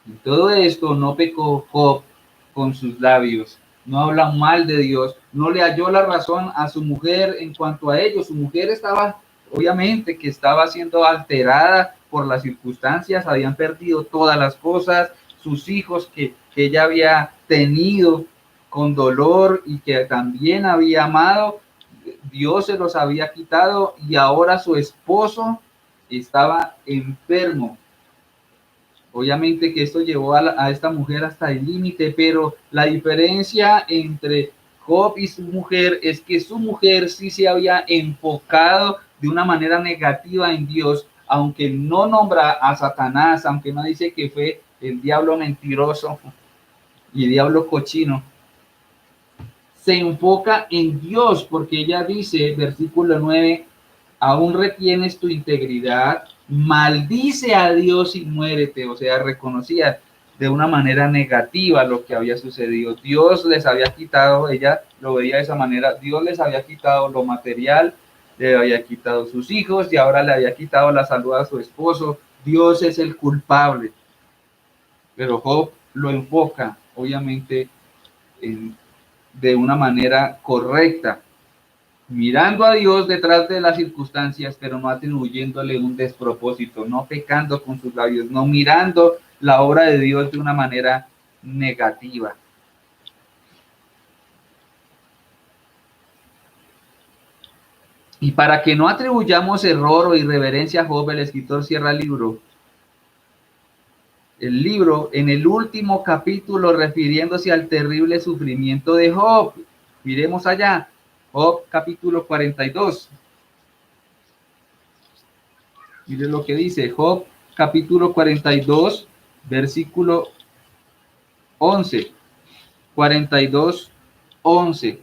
Y todo esto no pecó Job con sus labios, no habla mal de Dios, no le halló la razón a su mujer en cuanto a ello. Su mujer estaba, obviamente, que estaba siendo alterada por las circunstancias, habían perdido todas las cosas, sus hijos que ella había tenido con dolor y que también había amado, Dios se los había quitado, y ahora su esposo estaba enfermo. Obviamente que esto llevó a esta mujer hasta el límite, pero la diferencia entre Job y su mujer es que su mujer sí se había enfocado de una manera negativa en Dios, aunque no nombra a Satanás, aunque no dice que fue el diablo mentiroso y diablo cochino. Se enfoca en Dios, porque ella dice, versículo 9: aún retienes tu integridad, maldice a Dios y muérete. O sea, reconocía de una manera negativa lo que había sucedido. Dios les había quitado, ella lo veía de esa manera, Dios les había quitado lo material, le había quitado sus hijos y ahora le había quitado la salud a su esposo. Dios es el culpable. Pero Job lo enfoca, obviamente, de una manera correcta, mirando a Dios detrás de las circunstancias, pero no atribuyéndole un despropósito, no pecando con sus labios, no mirando la obra de Dios de una manera negativa. Y para que no atribuyamos error o irreverencia a Job, el escritor cierra el libro en el último capítulo, refiriéndose al terrible sufrimiento de Job. Miremos allá, Job capítulo 42. Mire lo que dice Job capítulo 42, versículo 11. 42, 11.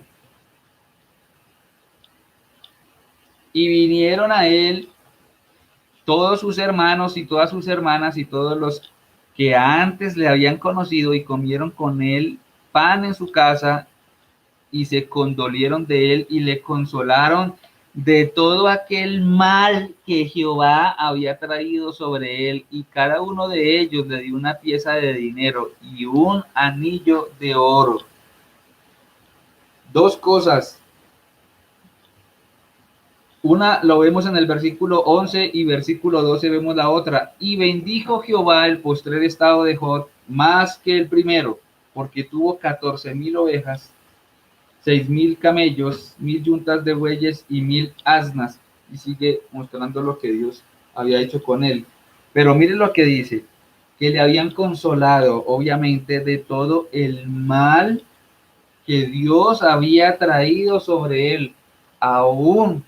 Y vinieron a él todos sus hermanos y todas sus hermanas y todos los que antes le habían conocido, y comieron con él pan en su casa, y se condolieron de él y le consolaron de todo aquel mal que Jehová había traído sobre él, y cada uno de ellos le dio una pieza de dinero y un anillo de oro. Dos cosas. Una lo vemos en el versículo 11 y versículo 12 vemos la otra. Y bendijo Jehová el postrer estado de Job más que el primero, porque tuvo 14,000 ovejas, 6,000 camellos, 1,000 yuntas de bueyes y 1,000 asnas. Y sigue mostrando lo que Dios había hecho con él. Pero miren lo que dice: que le habían consolado, obviamente, de todo el mal que Dios había traído sobre él. Aún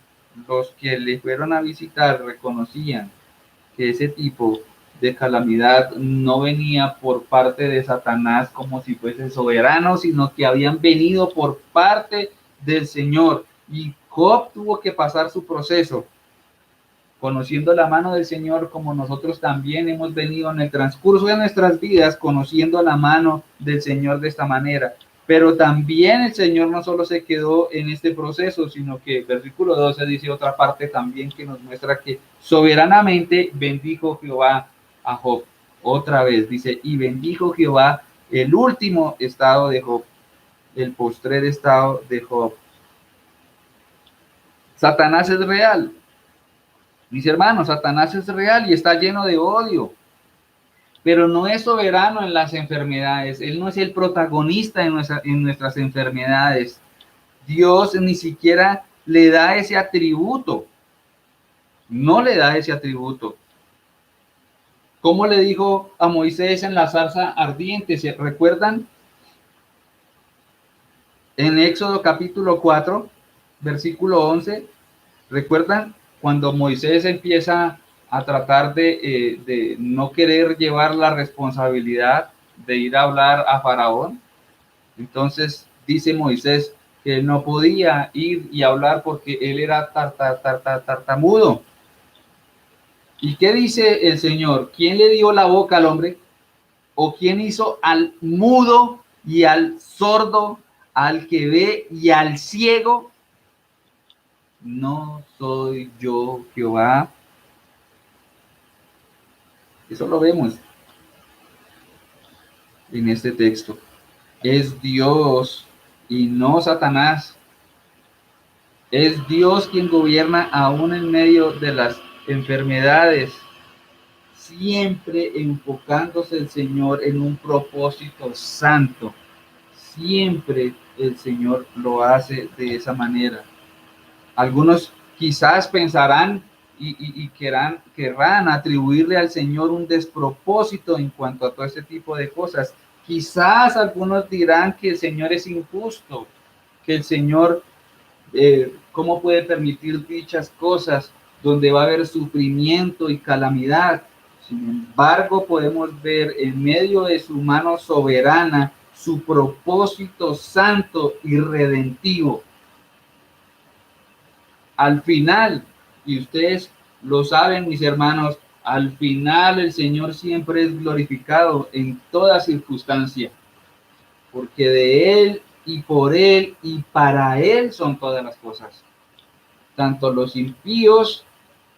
los que le fueron a visitar reconocían que ese tipo de calamidad no venía por parte de Satanás como si fuese soberano, sino que habían venido por parte del Señor. Y Job tuvo que pasar su proceso, conociendo la mano del Señor, como nosotros también hemos venido en el transcurso de nuestras vidas conociendo la mano del Señor de esta manera. Pero también el Señor no solo se quedó en este proceso, sino que versículo 12 dice otra parte también que nos muestra que soberanamente bendijo Jehová a Job. Otra vez dice, y bendijo Jehová el último estado de Job, el postrer estado de Job. Satanás es real. Mis hermanos, Satanás es real y está lleno de odio, pero no es soberano en las enfermedades. Él no es el protagonista en nuestras enfermedades. Dios ni siquiera le da ese atributo. No le da ese atributo. Como le dijo a Moisés en la zarza ardiente, ¿se recuerdan? En Éxodo capítulo 4, versículo 11, ¿recuerdan? Cuando Moisés empieza a tratar de no querer llevar la responsabilidad de ir a hablar a Faraón, entonces dice Moisés que él no podía ir y hablar porque él era tartamudo. ¿Y qué dice el Señor? ¿Quién le dio la boca al hombre? ¿O quién hizo al mudo y al sordo, al que ve y al ciego? ¿No soy yo Jehová? Eso lo vemos en este texto. Es Dios y no Satanás. Es Dios quien gobierna aún en medio de las enfermedades, siempre enfocándose el Señor en un propósito santo. Siempre el Señor lo hace de esa manera. Algunos quizás pensarán y querrán atribuirle al Señor un despropósito en cuanto a todo este tipo de cosas. Quizás algunos dirán que el Señor es injusto, que el Señor, ¿cómo puede permitir dichas cosas donde va a haber sufrimiento y calamidad? Sin embargo, podemos ver en medio de su mano soberana su propósito santo y redentivo. Al final, y ustedes lo saben, mis hermanos, al final el Señor siempre es glorificado en toda circunstancia, porque de Él y por Él y para Él son todas las cosas. Tanto los impíos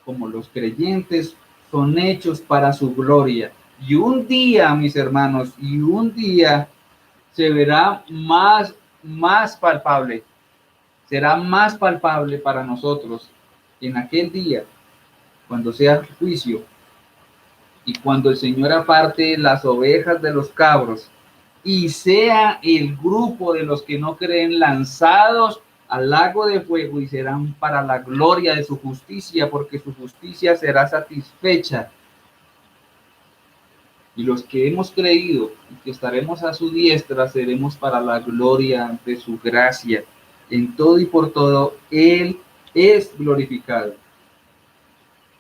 como los creyentes son hechos para su gloria. Y un día, mis hermanos, y un día se verá más palpable, será más palpable para nosotros en aquel día, cuando sea el juicio y cuando el Señor aparte las ovejas de los cabros y sea el grupo de los que no creen lanzados al lago de fuego y serán para la gloria de su justicia, porque su justicia será satisfecha. Y los que hemos creído y que estaremos a su diestra seremos para la gloria de su gracia. En todo y por todo, Él es glorificado.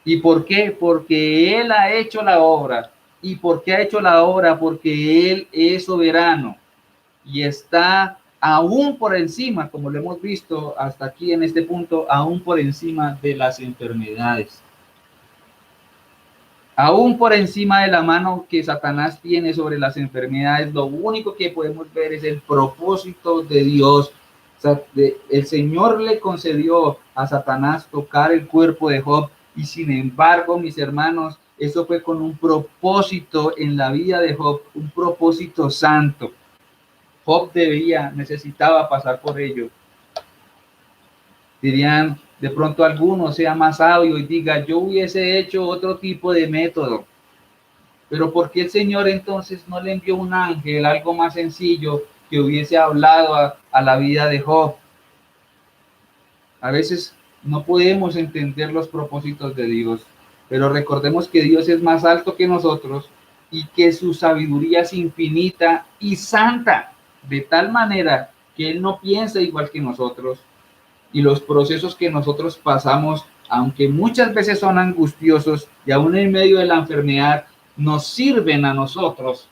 ¿Y por qué? Porque Él ha hecho la obra. ¿Y por qué ha hecho la obra? Porque Él es soberano y está aún por encima, como lo hemos visto hasta aquí en este punto, aún por encima de las enfermedades. Aún por encima de la mano que Satanás tiene sobre las enfermedades, lo único que podemos ver es el propósito de Dios. O sea, el Señor le concedió a Satanás tocar el cuerpo de Job y sin embargo, mis hermanos, eso fue con un propósito en la vida de Job, un propósito santo. Job necesitaba pasar por ello. Dirían, de pronto alguno sea más sabio y diga, yo hubiese hecho otro tipo de método. Pero ¿por qué el Señor entonces no le envió un ángel, algo más sencillo, que hubiese hablado a la vida de Job? A veces no podemos entender los propósitos de Dios, pero recordemos que Dios es más alto que nosotros y que su sabiduría es infinita y santa, de tal manera que Él no piensa igual que nosotros, y los procesos que nosotros pasamos, aunque muchas veces son angustiosos y aún en medio de la enfermedad, nos sirven a nosotros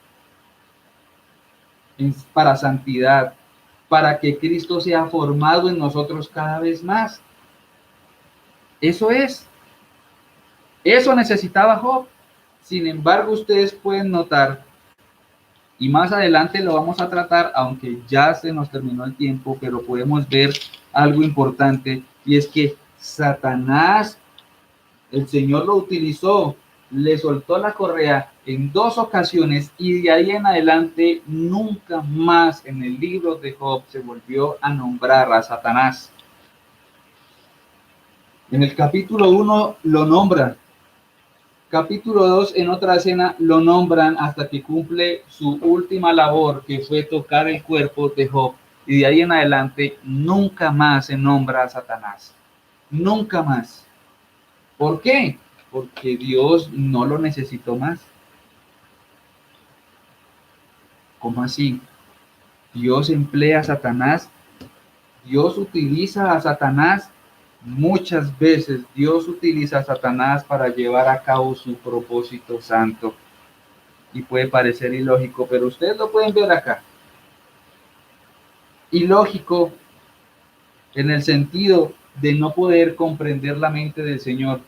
para santidad, para que Cristo sea formado en nosotros cada vez más. Eso es. Eso necesitaba Job. Sin embargo, ustedes pueden notar, y más adelante lo vamos a tratar, aunque ya se nos terminó el tiempo, pero podemos ver algo importante, y es que Satanás, el Señor lo utilizó, le soltó la correa en 2 ocasiones, y de ahí en adelante nunca más en el libro de Job se volvió a nombrar a Satanás. En el capítulo 1 lo nombra. Capítulo 2, en otra escena, lo nombran hasta que cumple su última labor, que fue tocar el cuerpo de Job. Y de ahí en adelante, nunca más se nombra a Satanás. Nunca más. ¿Por qué? Porque Dios no lo necesitó más. ¿Cómo así? Dios emplea a Satanás. Dios utiliza a Satanás. Muchas veces Dios utiliza a Satanás para llevar a cabo su propósito santo. Y puede parecer ilógico, pero ustedes lo pueden ver acá. Ilógico en el sentido de no poder comprender la mente del Señor,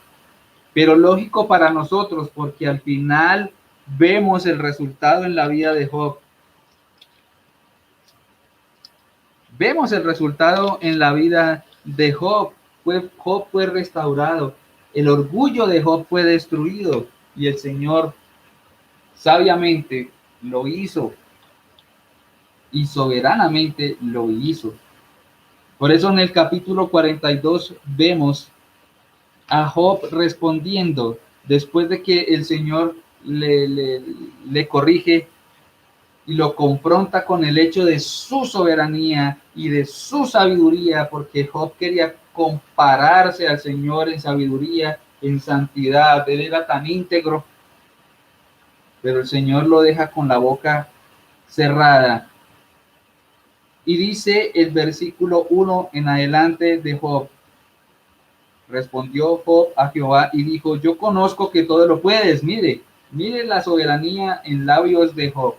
pero lógico para nosotros, porque al final vemos el resultado en la vida de Job. Vemos el resultado en la vida de Job. Job fue restaurado, el orgullo de Job fue destruido y el Señor sabiamente lo hizo y soberanamente lo hizo. Por eso en el capítulo 42 vemos a Job respondiendo, después de que el Señor le corrige y lo confronta con el hecho de su soberanía y de su sabiduría, porque Job quería compararse al Señor en sabiduría, en santidad. Él era tan íntegro, pero el Señor lo deja con la boca cerrada. Y dice el versículo 1 en adelante de Job: respondió Job a Jehová y dijo: yo conozco que todo lo puedes. Mire la soberanía en labios de Job.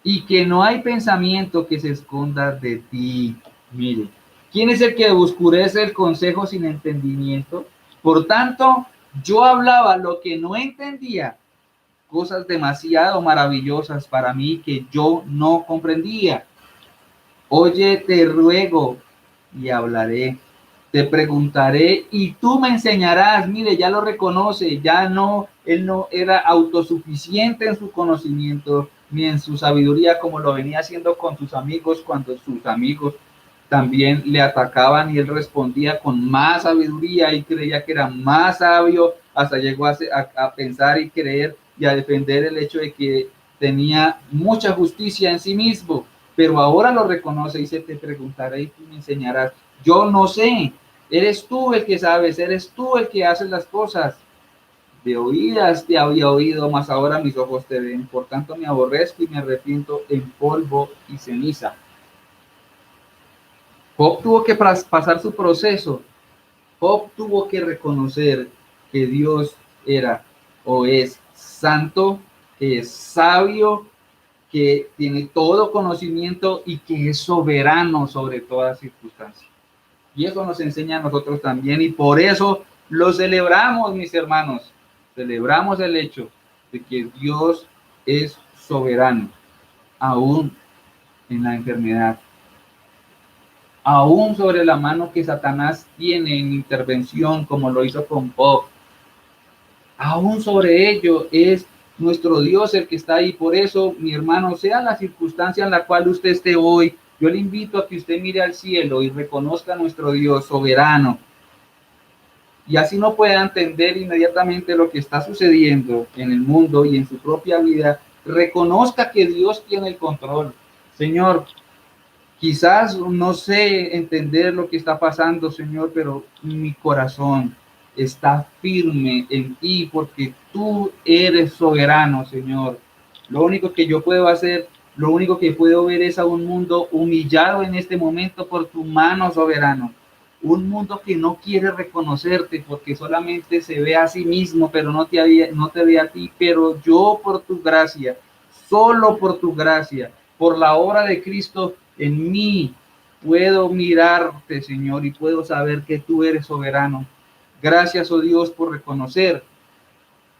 Y que no hay pensamiento que se esconda de ti. Mire, ¿quién es el que oscurece el consejo sin entendimiento? Por tanto, yo hablaba lo que no entendía, cosas demasiado maravillosas para mí que yo no comprendía. Oye, te ruego y hablaré. Te preguntaré y tú me enseñarás. Mire, ya lo reconoce, ya no, él no era autosuficiente en su conocimiento ni en su sabiduría como lo venía haciendo con sus amigos, cuando sus amigos también le atacaban y él respondía con más sabiduría y creía que era más sabio, hasta llegó a pensar y creer y a defender el hecho de que tenía mucha justicia en sí mismo, pero ahora lo reconoce y dice: te preguntaré y tú me enseñarás. Yo no sé, eres tú el que sabes, eres tú el que haces las cosas. De oídas te había oído, mas ahora mis ojos te ven. Por tanto me aborrezco y me arrepiento en polvo y ceniza. Job tuvo que pasar su proceso. Job tuvo que reconocer que Dios era o es santo, que es sabio, que tiene todo conocimiento y que es soberano sobre todas circunstancias. Y eso nos enseña a nosotros también, y por eso lo celebramos, mis hermanos. Celebramos el hecho de que Dios es soberano, aún en la enfermedad, aún sobre la mano que Satanás tiene en intervención, como lo hizo con Job. Aún sobre ello es nuestro Dios el que está ahí. Por eso, mi hermano, sea la circunstancia en la cual usted esté hoy, yo le invito a que usted mire al cielo y reconozca a nuestro Dios soberano. Y así no pueda entender inmediatamente lo que está sucediendo en el mundo y en su propia vida, reconozca que Dios tiene el control. Señor, quizás no sé entender lo que está pasando, Señor, pero mi corazón está firme en ti, porque tú eres soberano, Señor. Lo único que yo puedo hacer, lo único que puedo ver es a un mundo humillado en este momento por tu mano, soberano. Un mundo que no quiere reconocerte porque solamente se ve a sí mismo, pero no te ve a ti. Pero yo por tu gracia, solo por tu gracia, por la obra de Cristo en mí, puedo mirarte, Señor, y puedo saber que tú eres soberano. Gracias, oh Dios, por reconocer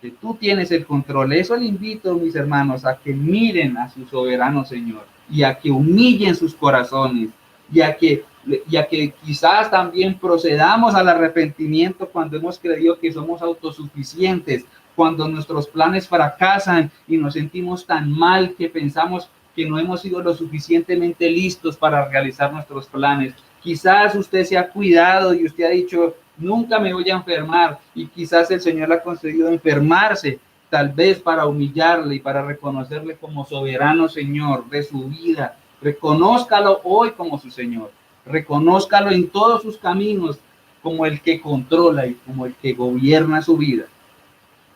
que tú tienes el control. Eso le invito, mis hermanos, a que miren a su soberano Señor y a que humillen sus corazones y a que quizás también procedamos al arrepentimiento cuando hemos creído que somos autosuficientes, cuando nuestros planes fracasan y nos sentimos tan mal que pensamos que no hemos sido lo suficientemente listos para realizar nuestros planes. Quizás usted se ha cuidado y usted ha dicho, nunca me voy a enfermar, y quizás el Señor le ha concedido enfermarse, tal vez para humillarle y para reconocerle como soberano Señor de su vida. Reconózcalo hoy como su Señor, reconózcalo en todos sus caminos como el que controla y como el que gobierna su vida.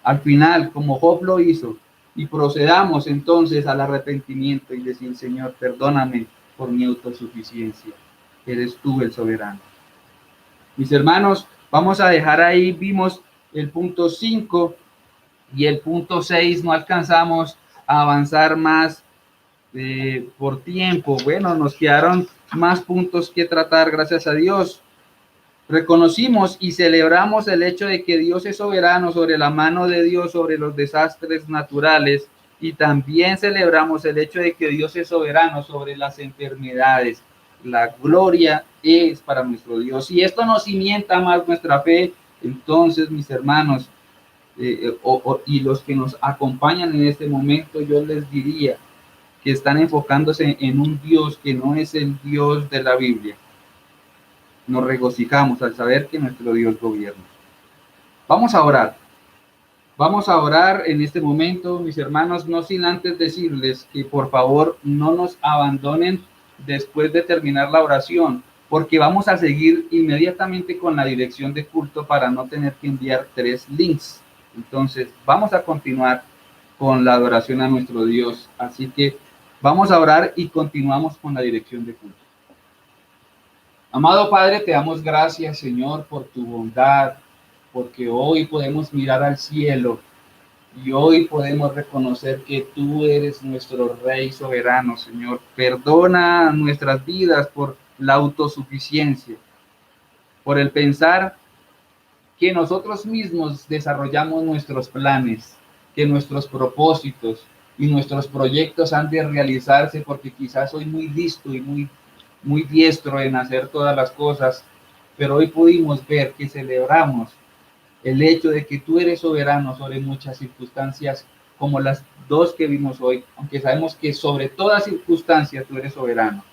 Al final, como Job lo hizo, y procedamos entonces al arrepentimiento y decir, Señor, perdóname por mi autosuficiencia. Eres tú el soberano. Mis hermanos, vamos a dejar ahí, vimos el punto 5 y el punto 6, no alcanzamos a avanzar más por tiempo. Bueno, nos quedaron más puntos que tratar, gracias a Dios. Reconocimos y celebramos el hecho de que Dios es soberano sobre la mano de Dios, sobre los desastres naturales, y también celebramos el hecho de que Dios es soberano sobre las enfermedades. La gloria es para nuestro Dios. Si esto nos cimienta más nuestra fe, entonces, mis hermanos, y los que nos acompañan en este momento, yo les diría que están enfocándose en un Dios que no es el Dios de la Biblia. Nos regocijamos al saber que nuestro Dios gobierna. Vamos a orar. Vamos a orar en este momento, mis hermanos, no sin antes decirles que por favor no nos abandonen después de terminar la oración, porque vamos a seguir inmediatamente con la dirección de culto para no tener que enviar 3 links. Entonces, vamos a continuar con la adoración a nuestro Dios. Así que vamos a orar y continuamos con la dirección de culto. Amado Padre, te damos gracias, Señor, por tu bondad, porque hoy podemos mirar al cielo y hoy podemos reconocer que tú eres nuestro Rey soberano, Señor. Perdona nuestras vidas por la autosuficiencia, por el pensar que nosotros mismos desarrollamos nuestros planes, que nuestros propósitos y nuestros proyectos han de realizarse porque quizás soy muy listo y muy diestro en hacer todas las cosas, pero hoy pudimos ver que celebramos el hecho de que tú eres soberano sobre muchas circunstancias, como las 2 que vimos hoy, aunque sabemos que sobre todas circunstancias tú eres soberano.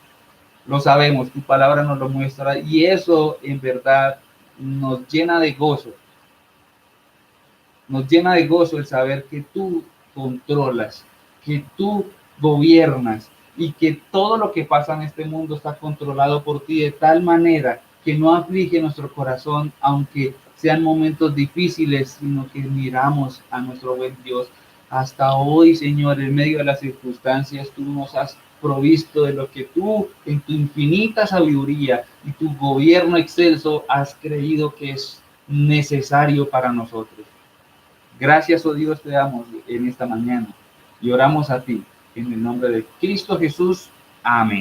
Lo sabemos, tu palabra nos lo muestra, y eso en verdad nos llena de gozo. Nos llena de gozo el saber que tú controlas, que tú gobiernas y que todo lo que pasa en este mundo está controlado por ti de tal manera que no aflige nuestro corazón, aunque sean momentos difíciles, sino que miramos a nuestro buen Dios. Hasta hoy, Señor, en medio de las circunstancias, tú nos has provisto de lo que tú, en tu infinita sabiduría y tu gobierno excelso, has creído que es necesario para nosotros. Gracias, oh Dios, te damos en esta mañana y oramos a ti en el nombre de Cristo Jesús. Amén.